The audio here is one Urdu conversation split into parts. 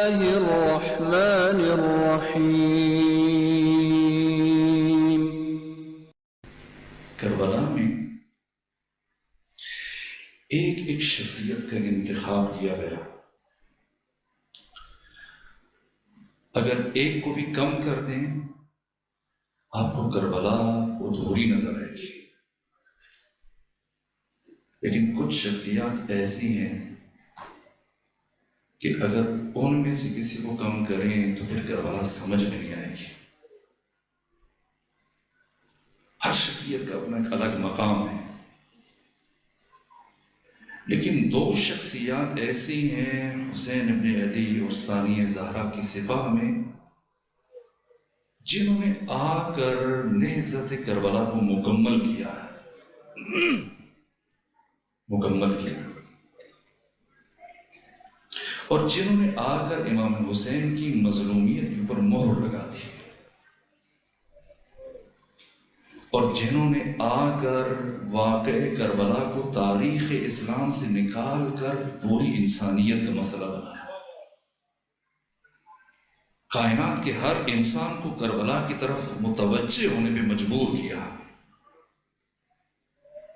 الله الرحمن الرحيم. کربلا میں ایک شخصیت کا انتخاب کیا گیا. اگر ایک کو بھی کم کر دیں آپ کو کربلا ادھوری نظر آئے گی. لیکن کچھ شخصیات ایسی ہیں کہ اگر ان میں سے کسی کو کم کریں تو پھر کربلا سمجھ میں نہیں آئے گی. ہر شخصیت کا اپنا ایک الگ مقام ہے. لیکن دو شخصیات ایسی ہیں حسین ابن علی اور ثانیہ زہرا کی سپاہ میں جنہوں نے آ کر نہضت کربلا کو مکمل کیا. اور جنہوں نے آ کر امام حسین کی مظلومیت کے اوپر مہر لگا دی. اور جنہوں نے آ کر واقع کربلا کو تاریخ اسلام سے نکال کر پوری انسانیت کا مسئلہ بنایا. کائنات کے ہر انسان کو کربلا کی طرف متوجہ ہونے پہ مجبور کیا.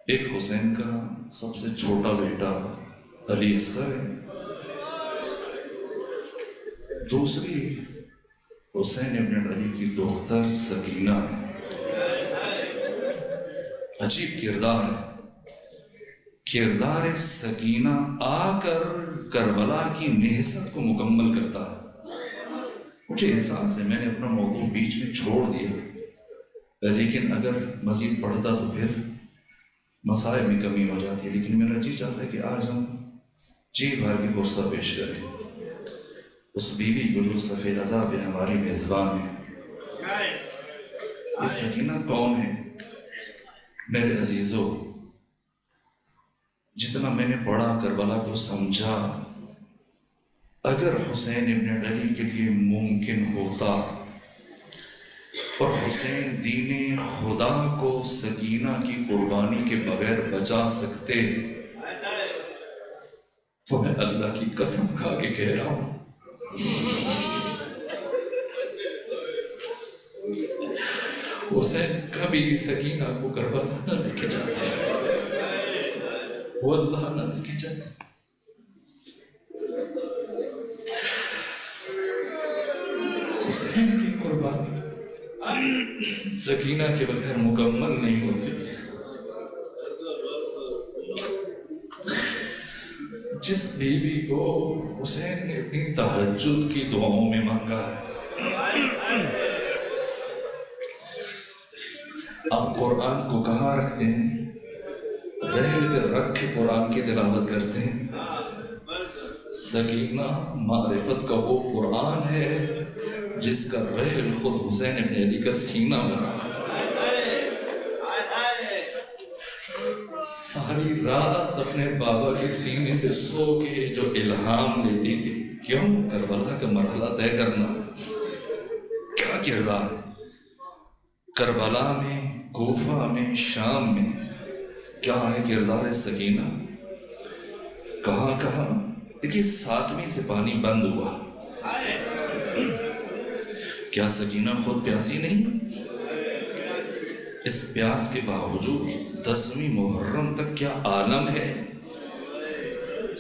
ایک حسین کا سب سے چھوٹا بیٹا علی اصغر ہے. دوسری حسین ابن علی کی دختر سکینہ ہے. عجیب کردار سکینہ آ کر کربلا کی نہضت کو مکمل کرتا ہے. مجھے احساس ہے میں نے اپنا موضوع بیچ میں چھوڑ دیا، لیکن اگر مزید پڑھتا تو پھر مسائل میں کمی ہو جاتی ہے. لیکن میرا جی چاہتا ہے کہ آج ہم جی بھر کی فرصت پیش کریں اس بیوی کو جو سفید عذاب ہے ہماری میزبان ہے. یہ سکینہ کون ہے؟ میرے عزیزو، جتنا میں نے پڑھا کربلا کو سمجھا، اگر حسین ابن علی کے لیے ممکن ہوتا اور حسین دین خدا کو سکینہ کی قربانی کے بغیر بچا سکتے تو میں اللہ کی قسم کھا کے کہہ رہا ہوں حسین کبھی سکینہ کو کربلا نہ لے کے جاتے، وہ اللہ نہ لے کے جاتے. حسین کی قربانی سکینہ کے بغیر مکمل نہیں ہوتی. جس بیوی کو حسین نے اپنی تہجد کی دعاؤں میں مانگا ہے، آپ قرآن کو کہاں رکھتے ہیں؟ رحل پہ رکھ کے قرآن کی تلاوت کرتے ہیں. سکینہ معرفت کا وہ قرآن ہے جس کا رحل خود حسین ابن علی کا سینہ بنا. ساری رات اپنے بابا کے سینے پہ سو کے جو الہام لیتی تھی. کیوں؟ کربلا کا مرحلہ طے کرنا. کیا کردار کربلا میں، کوفہ میں، شام میں کیا ہے کردار سکینہ؟ کہاں دیکھیے 7ویں سے پانی بند ہوا. کیا سکینہ خود پیاسی نہیں؟ اس پیاس کے باوجود 10ویں محرم تک کیا عالم ہے.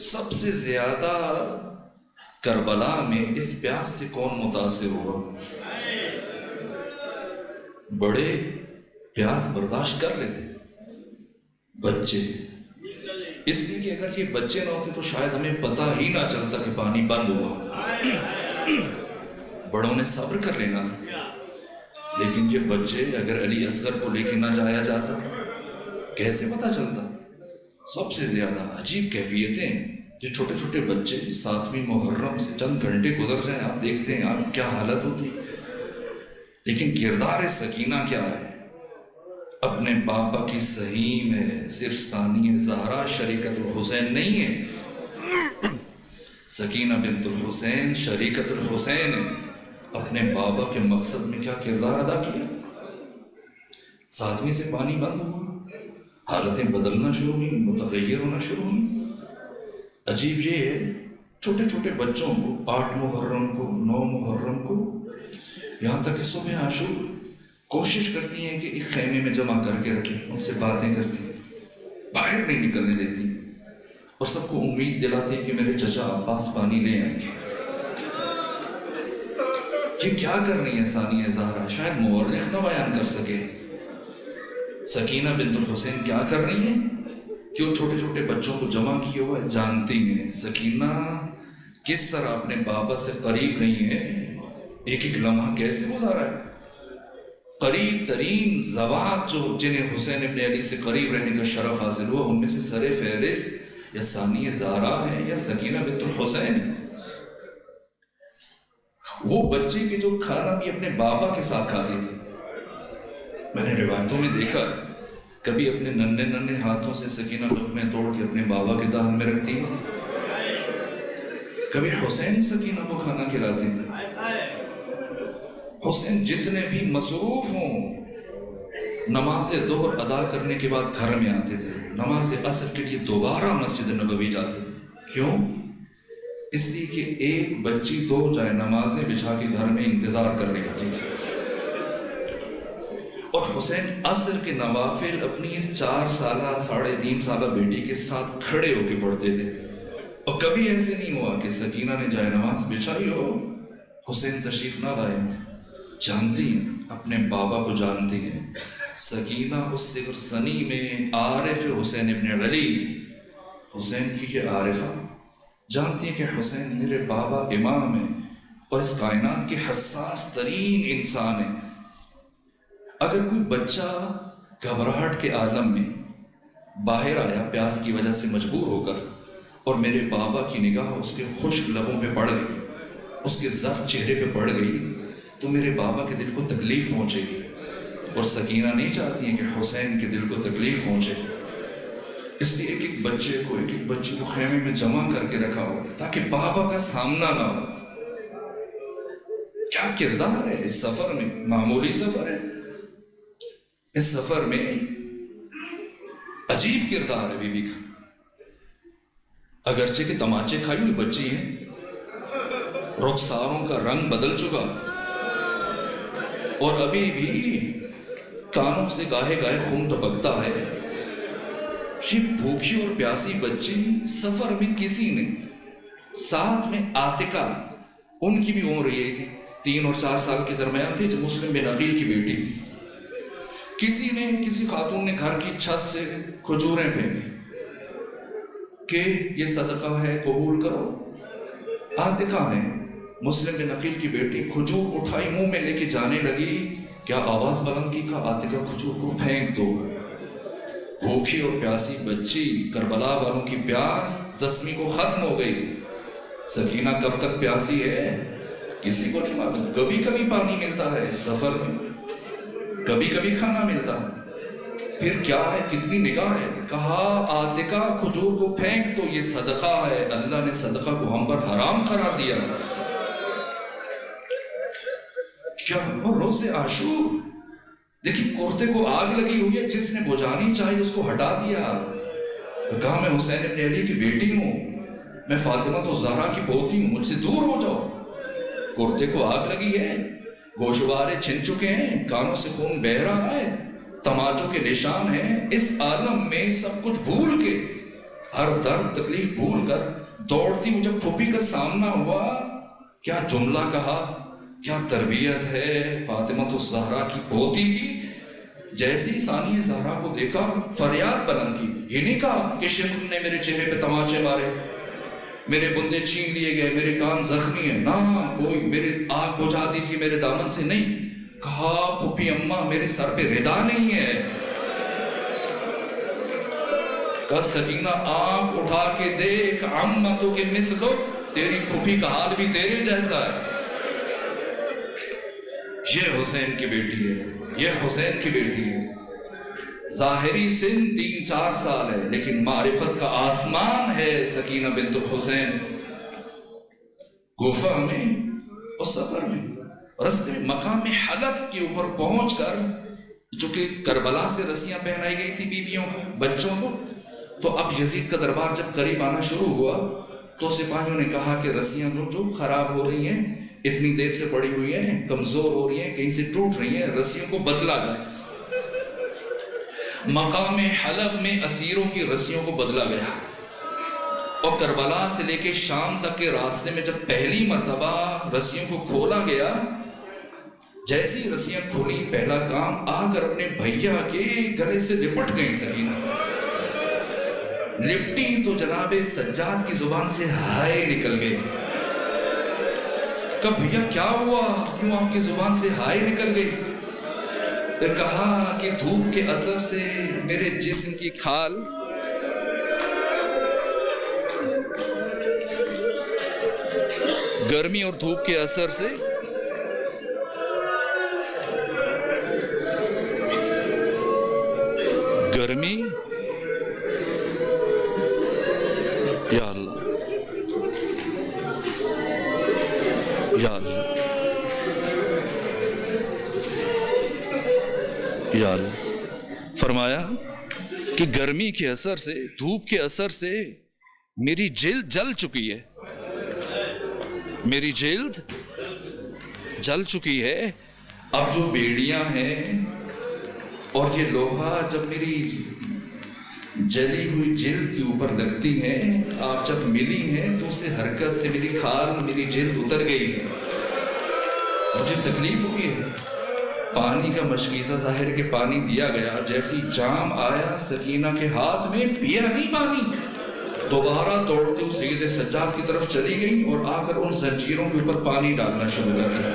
سب سے زیادہ کربلا میں اس پیاس سے کون متاثر ہوا؟ بڑے پیاس برداشت کر لیتے، بچے. اس لیے کہ اگر یہ بچے نہ ہوتے تو شاید ہمیں پتہ ہی نہ چلتا کہ پانی بند ہوا. بڑوں نے صبر کر لینا تھا. لیکن یہ بچے اگر علی اصغر کو لے کے نہ جایا جاتا کیسے پتہ چلتا؟ سب سے زیادہ عجیب کیفیتیں جو چھوٹے چھوٹے بچے 7ویں محرم سے چند گھنٹے گزر جائیں آپ دیکھتے ہیں آپ کیا حالت ہوتی. لیکن کردار سکینہ کیا ہے؟ اپنے بابا کی سہیم ہے. صرف ثانیہ زہرا شریکت الحسین نہیں ہے، سکینہ بنت الحسین شریکت الحسین ہے. اپنے بابا کے مقصد میں کیا کردار ادا کیا؟ 7ویں سے پانی بند ہوا، حالتیں بدلنا شروع ہوئی، متغیر ہونا شروع ہوئی. عجیب یہ ہے چھوٹے چھوٹے بچوں کو 8 محرم کو 9 محرم کو یہاں تک کہ صبح عاشور کوشش کرتی ہیں کہ ایک خیمے میں جمع کر کے رکھیں، ان سے باتیں کرتی ہیں، باہر نہیں نکلنے دیتی، اور سب کو امید دلاتی ہیں کہ میرے چچا عباس پانی لے آئیں گے۔ یہ کیا کر رہی ہیں ثانیہ زہرا؟ شاید مورخ نہ بیان کر سکے۔ سکینہ بنت الحسین کیا کر رہی ہیں کہ وہ چھوٹے چھوٹے بچوں کو جمع کیے ہوا جانتی ہیں سکینہ کس طرح اپنے بابا سے قریب رہی ہے، ایک ایک لمحہ کیسے گزارا ہے۔ قریب ترین زوات جو جنہیں حسین ابن علی سے قریب رہنے کا شرف حاصل ہوا، ان میں سے سر فہرست یا ثانیہ زہرا ہے یا سکینہ بنت الحسین ہے۔ وہ بچے کے جو کھانا بھی اپنے بابا کے ساتھ کھاتی تھی۔ میں نے روایتوں میں دیکھا کبھی اپنے ننھے ننھے ہاتھوں سے سکینہ لقمے توڑ کے اپنے بابا کے دہن میں رکھتی ہیں، کبھی حسین سکینہ کو کھانا کھلاتے ہیں۔ حسین جتنے بھی مصروف ہوں نماز ظہر ادا کرنے کے بعد گھر میں آتے تھے، نماز عصر کے لیے دوبارہ مسجد نبوی جاتے تھے۔ کیوں؟ اس لیے کہ ایک بچی 2 جائے نمازیں بچھا کے گھر میں انتظار کر رہی ہوتی تھی، اور حسین عصر کے نوافل اپنی اس 4 سالہ 3.5 سالہ بیٹی کے ساتھ کھڑے ہو کے پڑھتے تھے، اور کبھی ایسے نہیں ہوا کہ سکینہ نے جائے نماز بچھائی ہو حسین تشریف نہ لائے۔ جانتی ہیں اپنے بابا کو، جانتی ہیں سکینہ اس صغر سنی میں عارف حسین ابن علی، حسین کی یہ عارفہ جانتی ہیں کہ حسین میرے بابا امام ہیں اور اس کائنات کے حساس ترین انسان ہیں۔ اگر کوئی بچہ گھبراہٹ کے عالم میں باہر آیا پیاس کی وجہ سے مجبور ہو کر، اور میرے بابا کی نگاہ اس کے خشک لبوں پہ پڑ گئی، اس کے زخم چہرے پہ پڑ گئی، تو میرے بابا کے دل کو تکلیف پہنچے گی، اور سکینہ نہیں چاہتی ہیں کہ حسین کے دل کو تکلیف پہنچے۔ اس لیے ایک ایک بچے کو خیمے میں جمع کر کے رکھا ہو تاکہ بابا کا سامنا نہ ہو۔ کیا کردار ہے اس سفر میں، معمولی سفر ہے، اس سفر میں عجیب کردار ہے بی بی کا۔ اگرچہ کہ تماچے کھائی ہوئی بچی ہے، رخساروں کا رنگ بدل چکا، اور ابھی بھی کانوں سے گاہے گاہے خون ٹپکتا ہے۔ یہ بھوکی اور پیاسی بچی سفر میں کسی نے ساتھ میں عاتقہ، ان کی بھی عمر یہی تھی، 3 اور 4 سال کے درمیان تھی، جو مسلم بن عقیل کی بیٹی، کسی خاتون نے گھر کی چھت سے کھجوریں پھینکی کہ یہ صدقہ ہے قبول کرو۔ عاتقہ ہے مسلم بن عقیل کی بیٹی، کھجور اٹھائی منہ میں لے کے جانے لگی، کیا آواز بلند کی، کہا عاتقہ کھجور کو پھینک دو۔ بھوکی اور پیاسی بچی، کربلا والوں کی پیاس 10ویں کو ختم ہو گئی۔ سکینہ کب تک پیاسی ہے کسی کو نہیں معلوم، کبھی کبھی پانی ملتا ہے اس سفر میں، کبھی کبھی کھانا ملتا ہے، پھر کیا ہے، کتنی نگاہ ہے۔ کہا عاتقہ کھجور کو پھینک تو یہ صدقہ ہے، اللہ نے صدقہ کو ہم پر حرام قرار دیا۔ کیا اور روز عاشور دیکھیں، کرتے کو آگ لگی ہوئی ہے، جس نے بجھانی چاہی اس کو ہٹا دیا۔ کہا میں حسین ابن علی کی بیٹی ہوں، میں فاطمہ تو زہرا کی پوتی ہوں، مجھ سے دور ہو جاؤ۔ کرتے کو آگ لگی ہے، گوشوارے چھن چکے ہیں، کانوں سے خون بہہ رہا ہے، تماچوں کے نشان ہیں۔ اس عالم میں سب کچھ بھول کے، ہر درد تکلیف بھول کر دوڑتی ہوں، جب پھوپھی کا سامنا ہوا، کیا جملہ کہا، کیا تربیت ہے۔ فاطمہ تو زہرا کی پوتی تھی، جیسے ہی ثانیہ زہرا کو دیکھا فریاد بلند کی۔ یہ نہیں کہا کہ شمر نے میرے چہرے پہ تماچے مارے، میرے بندے چھین لیے گئے، میرے کان زخمی ہیں، نہ کوئی میرے آگ بجھا دی تھی میرے دامن سے، نہیں کہا پھوپھی اماں میرے سر پہ ردا نہیں ہے۔ کہا سکینہ آنکھ اٹھا کے دیکھ، عمتو کے مثلو، تیری پھوپھی کا حال بھی تیرے جیسا ہے۔ یہ حسین کی بیٹی ہے، یہ حسین کی بیٹی ہے۔ ظاہری سن 3-4 سال ہے، لیکن معرفت کا آسمان ہے سکینہ بنت الحسین۔ کوفہ میں اور سفر میں، رستے میں مقام حلب کے اوپر پہنچ کر، جو کہ کربلا سے رسیاں پہنائی گئی تھی بیویوں بچوں کو، تو اب یزید کا دربار جب قریب آنا شروع ہوا تو سپاہیوں نے کہا کہ رسیاں جو خراب ہو رہی ہیں، اتنی دیر سے پڑی ہوئی ہیں، کمزور ہو رہی ہیں، کہیں سے ٹوٹ رہی ہیں، رسیوں کو بدلا جائے۔ مقام حلب میں اسیروں کی رسیوں کو بدلا گیا، اور کربلا سے لے کے شام تک کے راستے میں جب پہلی مرتبہ رسیوں کو کھولا گیا، جیسی رسیاں کھولی پہلا کام آ کر اپنے بھیا کے گلے سے لپٹ گئی سکینہ۔ لپٹی تو جناب سجاد کی زبان سے ہائے نکل گئی۔ کہا بھیا کیا ہوا، کیوں آپ کی زبان سے ہائے نکل گئی؟ پھر کہا کہ دھوپ کے اثر سے میرے جسم کی کھال گرمی اور دھوپ کے اثر سے گرمی، یا اللہ یا اللہ یا اللہ، فرمایا کہ گرمی کے اثر سے، دھوپ کے اثر سے میری جلد جل چکی ہے، میری جلد جل چکی ہے۔ اب جو بیڑیاں ہیں اور یہ لوہا جب میری جلی ہوئی جلد کے اوپر لگتی ہیں، آپ جب ملی ہیں تو اس سے حرکت سے میری کھال، میری جلد اتر گئی ہے، مجھے تکلیف ہوئی ہے۔ پانی کا مشکیزہ ظاہر کہ پانی دیا گیا، جیسی جام آیا سکینہ کے ہاتھ میں، پیا نہیں پانی، دوبارہ دوڑتے ہوئے سید سجاد کی طرف چلی گئی اور آ کر ان زنجیروں کے اوپر پانی ڈالنا شروع کر دیا۔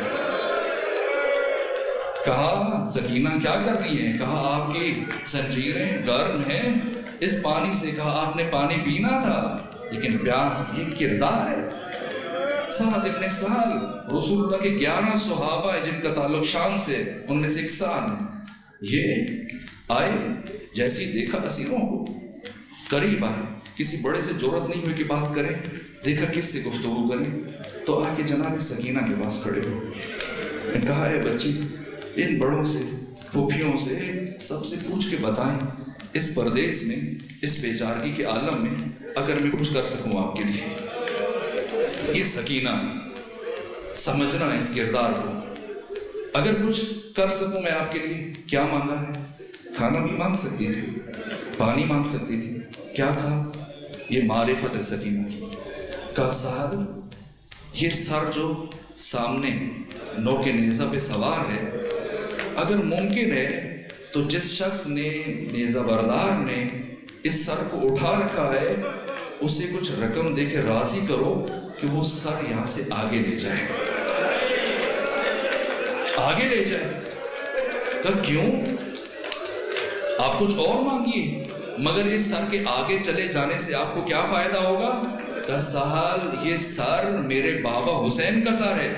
کہا سکینہ کیا کر رہی ہیں؟ کہا آپ کی زنجیریں گرم ہیں اس پانی سے۔ کہا آپ نے پانی پینا تھا، لیکن پیاس یہ کردار ہے۔ سعد ابن سہل رسول اللہ کے 11 صحابہ ہیں جن کا تعلق شام سے، ان میں سے ایک سعد ہے۔ یہ آئے، جیسی دیکھا اسیروں کو، قریب آئے، کسی بڑے سے جرأت نہیں ہوئی کہ بات کریں، دیکھا کس سے گفتگو کریں، تو آ کے جناب سکینہ کے پاس کھڑے ہو، کہا اے بچی، ان بڑوں سے، پھوپھیوں سے، سب سے پوچھ کے بتائیں، اس پردیس میں، اس بیچارگی کے عالم میں اگر میں کچھ کر سکوں آپ کے لیے۔ یہ سکینہ سمجھنا اس کردار کو، اگر کچھ کر سکوں میں آپ کے لیے۔ کیا مانگا ہے؟ کھانا بھی مانگ سکتی تھی، پانی مانگ سکتی تھی، کیا کہا؟ یہ معرفت ہے سکینہ کی۔ کہا صاحب یہ سر جو سامنے نوک نیزہ پہ سوار ہے، اگر ممکن ہے تو جس شخص نے، نیزہ بردار نے اس سر کو اٹھا رکھا ہے، اسے کچھ رقم دے کے راضی کرو کہ وہ سر یہاں سے آگے لے جائے، آگے لے جائے۔ کہا کیوں؟ آپ کچھ اور مانگیے، مگر اس سر کے آگے چلے جانے سے آپ کو کیا فائدہ ہوگا؟ کہا سہل یہ سر میرے بابا حسین کا سر ہے،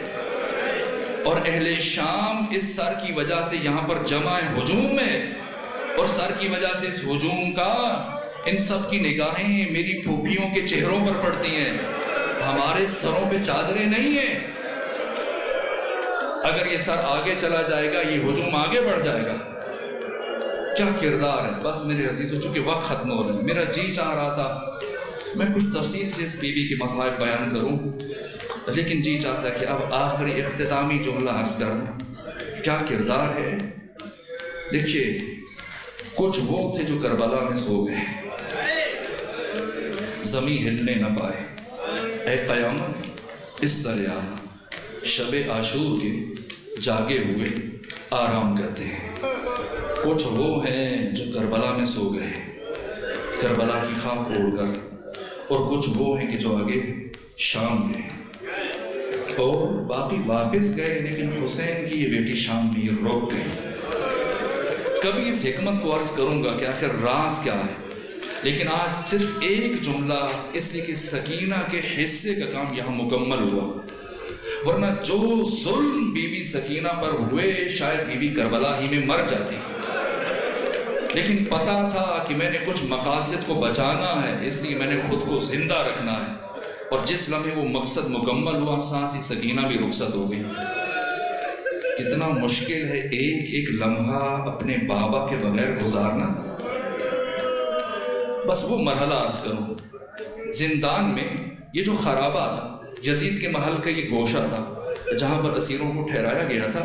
اور اہل شام اس سر کی وجہ سے یہاں پر جمع ہجوم ہے، اور سر کی وجہ سے اس ہجوم کا ان سب کی نگاہیں میری پھوپھیوں کے چہروں پر پڑتی ہیں، ہمارے سروں پہ چادریں نہیں ہیں۔ اگر یہ سر آگے چلا جائے گا، یہ ہجوم آگے بڑھ جائے گا۔ کیا کردار ہے! بس میرے عزیزوں، چونکہ وقت ختم ہو رہا ہے، میرا جی چاہ رہا تھا میں کچھ تفصیل سے اس بی بی کے مطالب بیان کروں، لیکن جی چاہتا ہے کہ اب آخری اختتامی جملہ عرض کر دوں۔ کیا کردار ہے! دیکھیے، کچھ وہ تھے جو کربلا میں سو گئے، زمین ہلنے نہ پائے۔ اے قیامت اس طرح آنا، شب عاشور کے جاگے ہوئے آرام کرتے ہیں۔ کچھ وہ ہیں جو کربلا میں سو گئے، کربلا کی خاک اوڑھ کر، اور کچھ وہ ہیں کہ جو آگے شام گئے، اور باقی واپس گئے، لیکن حسین کی یہ بیٹی شام میں رک گئی۔ کبھی اس حکمت کو عرض کروں گا کہ آخر راز کیا ہے، لیکن آج صرف ایک جملہ، اس لیے کہ سکینہ کے حصے کا کام یہاں مکمل ہوا، ورنہ جو ظلم بی بی سکینہ پر ہوئے شاید بی بی کربلا ہی میں مر جاتی، لیکن پتا تھا کہ میں نے کچھ مقاصد کو بچانا ہے، اس لیے میں نے خود کو زندہ رکھنا ہے، اور جس لمحے وہ مقصد مکمل ہوا، ساتھ ہی سکینہ بھی رخصت ہو گئی۔ کتنا مشکل ہے ایک ایک لمحہ اپنے بابا کے بغیر گزارنا۔ بس وہ مرحلہ عرض کروں، زندان میں یہ جو خرابہ تھا، یزید کے محل کا یہ گوشہ تھا جہاں پر اسیروں کو ٹھہرایا گیا تھا،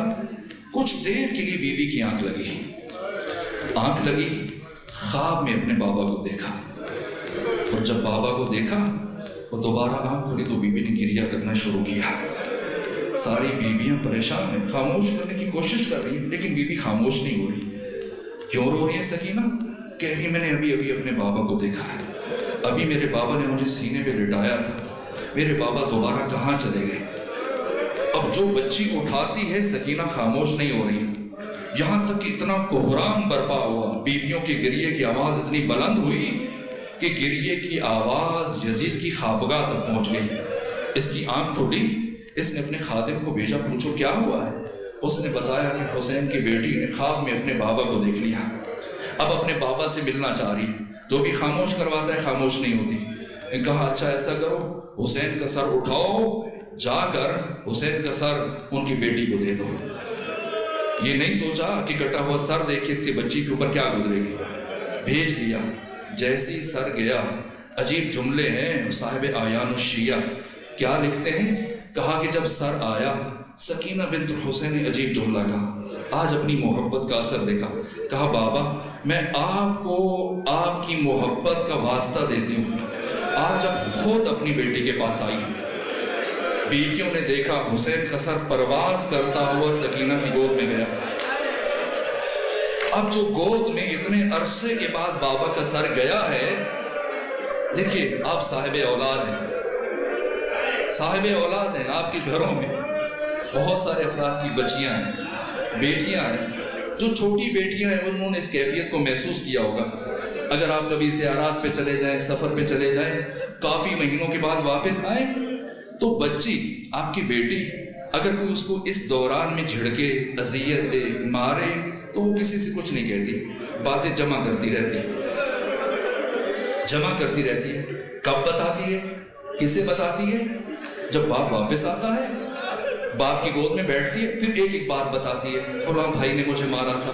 کچھ دیر کے لیے بیوی کی آنکھ لگی، خواب میں اپنے بابا کو دیکھا، اور جب بابا کو دیکھا اور دوبارہ آنکھ کھلی تو بیوی نے گریہ کرنا شروع کیا۔ ساری بیویاں پریشان ہیں، خاموش کرنے کی کوشش کر رہی ہیں، لیکن بیوی خاموش نہیں ہو رہی۔ کیوں رو رہی ہے سکینہ؟ کہہ رہی میں نے ابھی اپنے بابا کو دیکھا ہے، ابھی میرے بابا نے مجھے سینے پہ لٹایا تھا، میرے بابا دوبارہ کہاں چلے گئے؟ اب جو بچی اٹھاتی ہے سکینہ خاموش نہیں ہو رہی، یہاں تک کہ اتنا کوہرام برپا ہوا، بیویوں کے گریے کی آواز اتنی بلند ہوئی کہ گریے کی آواز یزید کی خوابگاہ تک پہنچ گئی۔ اس کی آنکھ کھلی، اس نے اپنے خادم کو بھیجا، پوچھو کیا ہوا ہے؟ اس نے بتایا کہ حسین کی بیٹی نے خواب میں اپنے بابا کو دیکھ لیا، اب اپنے بابا سے ملنا چاہ رہی، جو بھی خاموش کرواتا ہے خاموش نہیں ہوتی۔ نے کہا اچھا ایسا کرو، حسین کا سر اٹھاؤ، جا کر حسین کا سر ان کی بیٹی کو دے دو۔ یہ نہیں سوچا کہ کٹا ہوا سر دیکھے اس بچی کے اوپر کیا گزرے گی، بھیج دیا۔ جیسی سر گیا، عجیب جملے ہیں صاحب آیان الشیعہ کیا لکھتے ہیں، کہا کہ جب سر آیا سکینہ بنت حسین نے عجیب جملہ کہا، آج اپنی محبت کا اثر دیکھا، کہا بابا میں آپ کو آپ کی محبت کا واسطہ دیتی ہوں، آج اب خود اپنی بیٹی کے پاس آئی۔ بیویوں نے دیکھا حسین کا سر پرواز کرتا ہوا سکینہ کی گود میں گیا۔ اب جو گود میں اتنے عرصے کے بعد بابا کا سر گیا ہے، دیکھیے آپ صاحب اولاد ہیں، آپ کے گھروں میں بہت سارے افراد کی بچیاں ہیں، بیٹیاں ہیں، جو چھوٹی بیٹیاں ہیں انہوں نے اس کیفیت کو محسوس کیا ہوگا۔ اگر آپ کبھی زیارات پہ چلے جائیں، سفر پہ چلے جائیں، کافی مہینوں کے بعد واپس آئیں تو بچی آپ کی بیٹی اگر کوئی اس کو اس دوران میں جھڑکے، اذیت دے، مارے تو وہ کسی سے کچھ نہیں کہتی، باتیں جمع کرتی رہتی ہے۔ کب بتاتی ہے؟ کسے بتاتی ہے؟ جب باپ واپس آتا ہے، باپ کی گود میں بیٹھتی ہے، پھر ایک بات بتاتی ہے، فلاں بھائی نے مجھے مارا تھا،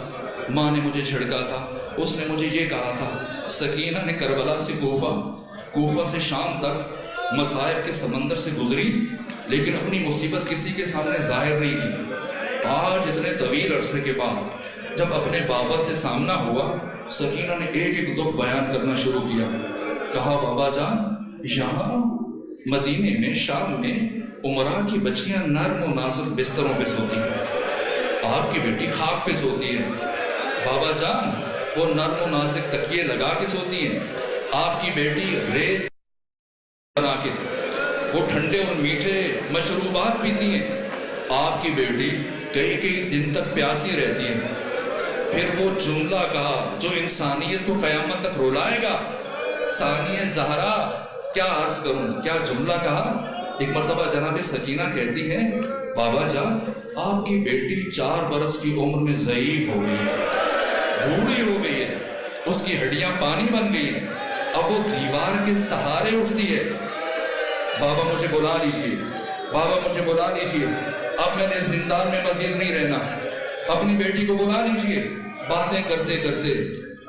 ماں نے مجھے جھڑکا تھا، اس نے مجھے یہ کہا تھا۔ سکینہ نے کربلا سے کوفہ سے شام تک مصائب کے سمندر سے گزری، لیکن اپنی مصیبت کسی کے سامنے ظاہر نہیں کی۔ آج اتنے طویل عرصے کے بعد جب اپنے بابا سے سامنا ہوا، سکینہ نے ایک دکھ بیان کرنا شروع کیا۔ کہا بابا جان، یہاں مدینے میں، شام میں عمرہ کی بچیاں نرم و نازک بستروں پہ سوتی ہیں، آپ کی بیٹی خاک پہ سوتی ہے۔ بابا جان، وہ نرم و نازک تکیے لگا کے سوتی ہیں، آپ کی بیٹی ریت بنا کے وہ ٹھنڈے اور میٹھے مشروبات پیتی ہیں، آپ کی بیٹی کئی دن تک پیاسی رہتی ہے۔ پھر وہ جملہ کہا جو انسانیت کو قیامت تک رولائے گا، ثانیہ زہرا، کیا عرض کروں، کیا جملہ کہا۔ ایک مرتبہ جناب سکینہ کہتی ہے بابا جان، آپ کی بیٹی 4 برس کی عمر میں ضعیف ہو گئی ہے، بوڑھی ہو گئی ہے، اس کی ہڈیاں پانی بن گئی ہیں، اب وہ دیوار کے سہارے اٹھتی ہے۔ بابا مجھے بلا لیجئے، بابا مجھے بلا لیجئے، اب میں نے زندان میں مزید نہیں رہنا، اپنی بیٹی کو بلا لیجئے۔ باتیں کرتے کرتے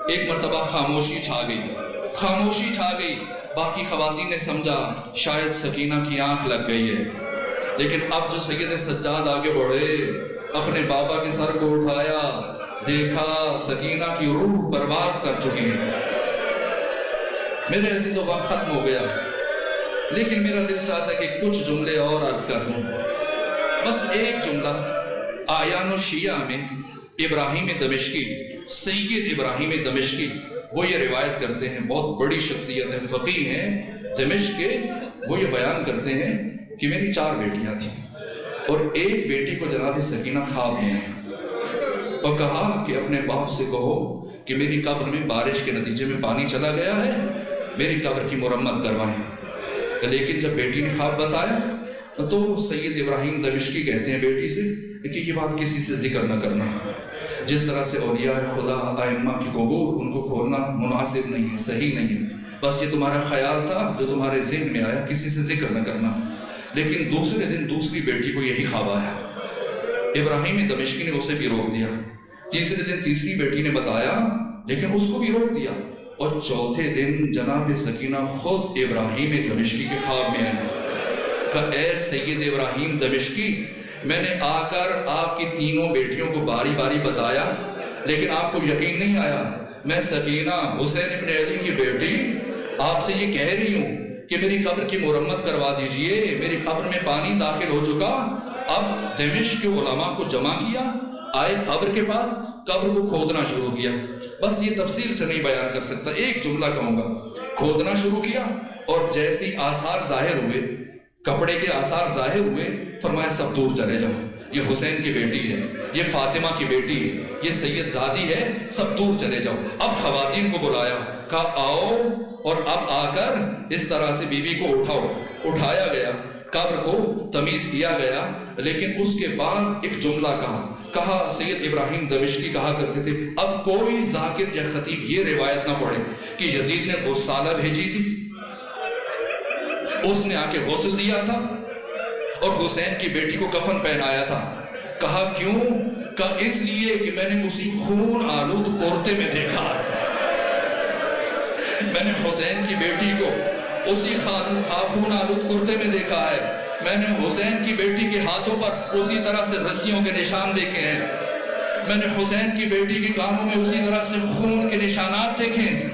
ایک مرتبہ خاموشی چھا گئی۔ باقی خواتین نے سمجھا شاید سکینہ کی آنکھ لگ گئی ہے، لیکن اب جو سید سجاد آگے بڑھے، اپنے بابا کے سر کو اٹھایا، دیکھا سکینہ کی روح پرواز کر چکی ہے۔ میرے عزیزو وقت ختم ہو گیا، لیکن میرا دل چاہتا ہے کہ کچھ جملے اور عرض کر دوں۔ بس ایک جملہ، آیان الشیعہ میں ابراہیم دمشقی، سید ابراہیم دمشقی، وہ یہ روایت کرتے ہیں، بہت بڑی شخصیت ہے، فقیہ ہیں دمشق کے، وہ یہ بیان کرتے ہیں کہ میری 4 بیٹیاں تھیں، اور ایک بیٹی کو جناب سکینہ خواب میں اور کہا کہ اپنے باپ سے کہو کہ میری قبر میں بارش کے نتیجے میں پانی چلا گیا ہے، میری قبر کی مرمت کروائیں۔ لیکن جب بیٹی نے خواب بتایا تو سید ابراہیم دمشقی کہتے ہیں بیٹی سے کہ یہ بات کسی سے ذکر نہ کرنا، جس طرح سے اولیاء خدا، ائمہ کی قبور، ان کو کھولنا مناسب نہیں ہے، صحیح نہیں ہے، بس یہ تمہارا خیال تھا جو تمہارے ذہن میں آیا، کسی سے ذکر نہ کرنا۔ لیکن دوسرے دن دوسری بیٹی کو یہی خواب آیا، ابراہیم دمشقی نے اسے بھی روک دیا۔ تیسرے دن تیسری بیٹی نے بتایا، لیکن اس کو بھی روک دیا۔ اور چوتھے دن جناب سکینہ خود ابراہیم دمشقی کے خواب میں آئی کہ اے سید ابراہیم دمشقی، میں نے آ کر آپ کی تینوں بیٹیوں کو باری باری بتایا لیکن آپ کو یقین نہیں آیا۔ میں سکینہ حسین ابن علی کی بیٹی آپ سے یہ کہہ رہی ہوں کہ میری قبر کی مرمت کروا دیجئے، میری قبر میں پانی داخل ہو چکا۔ اب دمشق کے علماء کو جمع کیا، آئے قبر کے پاس، قبر کو کھودنا شروع کیا۔ بس یہ تفصیل سے نہیں بیان کر سکتا، ایک جملہ کہوں گا۔ کھودنا شروع کیا اور جیسی آثار ظاہر ہوئے، کپڑے کے آثار ظاہر ہوئے، فرمایا سب دور چلے جاؤ، یہ حسین کی بیٹی ہے، یہ فاطمہ کی بیٹی ہے، یہ سید زادی ہے، سب دور چلے جاؤ۔ اب خواتین کو بلایا، کہا آؤ، اور اب آ کر اس طرح سے بی بی کو اٹھاؤ۔ اٹھایا گیا، قبر کو تمیز کیا گیا، لیکن اس کے بعد ایک جملہ کہا سید ابراہیم دمشقی کہا کرتے تھے، اب کوئی ذاکر یا خطیب یہ روایت نہ پڑھے کہ یزید نے غسالہ بھیجی تھی، اس نے آ کے غسل دیا تھا اور حسین کی بیٹی کو کفن پہنایا تھا۔ کہا کیوں؟ کہا اس لیے کہ میں نے اسی خون آلود کورتے میں دیکھا، میں نے حسین کی بیٹی کو اسی خون آلود کورتے میں دیکھا ہے، میں نے حسین کی بیٹی کے ہاتھوں پر اسی طرح سے رسیوں کے نشان دیکھے ہیں، میں نے حسین کی بیٹی کے کانوں میں اسی طرح سے خون کے نشانات دیکھے ہیں۔